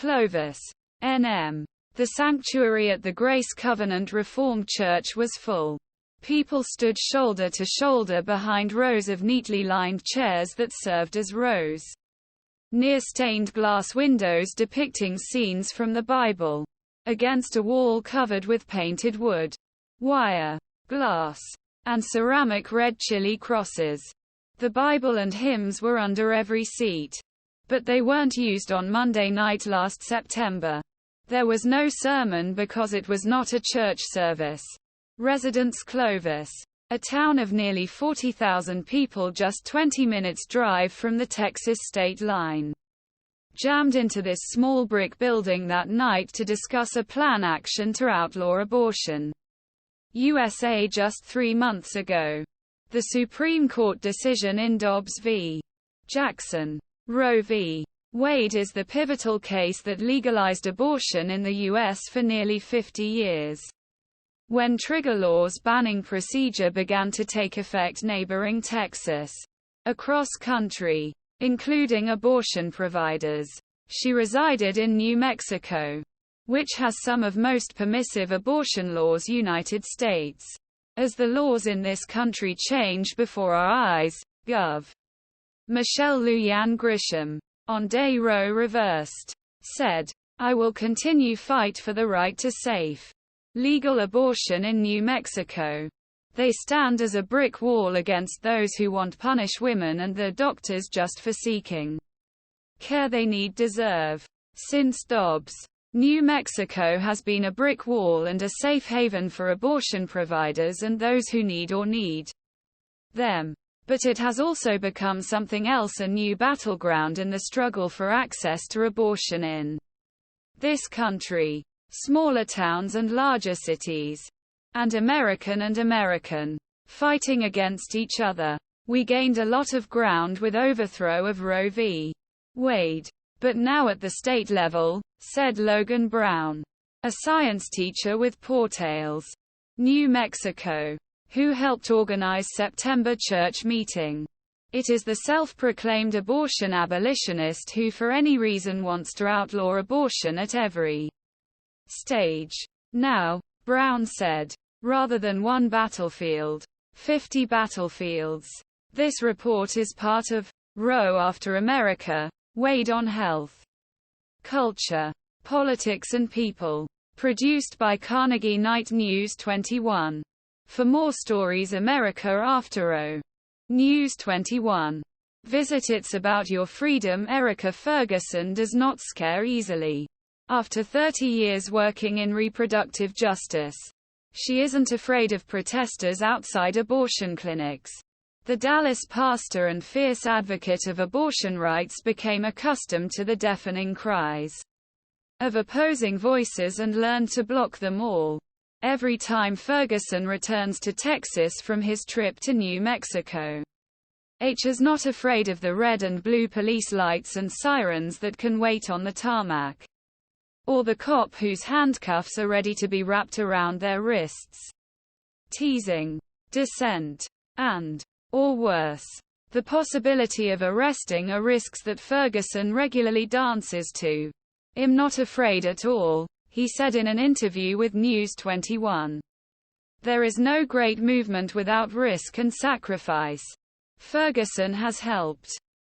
Clovis, NM. The sanctuary at the Grace Covenant Reformed Church was full. People stood shoulder to shoulder behind rows of neatly lined chairs that served as rows near stained glass windows depicting scenes from the Bible, against a wall covered with painted wood, wire, glass, and ceramic red chile crosses. The Bible and hymns were under every seat. But they weren't used on Monday night last September. There was no sermon because it was not a church service. Residents Clovis, a town of nearly 40,000 people just 20 minutes drive from the Texas state line, jammed into this small brick building that night to discuss a plan action to outlaw abortion. USA just 3 months ago. The Supreme Court decision in Dobbs v. Jackson. Roe v. Wade is the pivotal case that legalized abortion in the U.S. for nearly 50 years. When trigger laws banning procedure began to take effect neighboring Texas, across country, including abortion providers, she resided in New Mexico, which has some of most permissive abortion laws United States. As the laws in this country change before our eyes, Gov. Michelle Lujan Grisham, on day Roe reversed, said, "I will continue fight for the right to safe, legal abortion in New Mexico. They stand as a brick wall against those who want punish women and their doctors just for seeking care they need deserve." Since Dobbs, New Mexico has been a brick wall and a safe haven for abortion providers and those who need them. But it has also become something else, a new battleground in the struggle for access to abortion in this country. Smaller towns and larger cities, and American, fighting against each other. We gained a lot of ground with overthrow of Roe v. Wade. But now at the state level, said Logan Brown, a science teacher with Portales, New Mexico, who helped organize September church meeting. It is the self-proclaimed abortion abolitionist who for any reason wants to outlaw abortion at every stage. Now, Brown said, rather than one battlefield, 50 battlefields. This report is part of Roe After America, Wade on Health, Culture, Politics and People. Produced by Carnegie-Knight News21. For more stories America After Roe. News21. Visit It's About Your Freedom. Erika Ferguson does not scare easily. After 30 years working in reproductive justice, she isn't afraid of protesters outside abortion clinics. The Dallas pastor and fierce advocate of abortion rights became accustomed to the deafening cries of opposing voices and learned to block them all. Every time Ferguson returns to Texas from his trip to New Mexico, H is not afraid of the red and blue police lights and sirens that can wait on the tarmac, or the cop whose handcuffs are ready to be wrapped around their wrists. Teasing, dissent, and, or worse, the possibility of arresting are risks that Ferguson regularly dances to. "I'm not afraid at all," he said in an interview with News21. "There is no great movement without risk and sacrifice. Ferguson has helped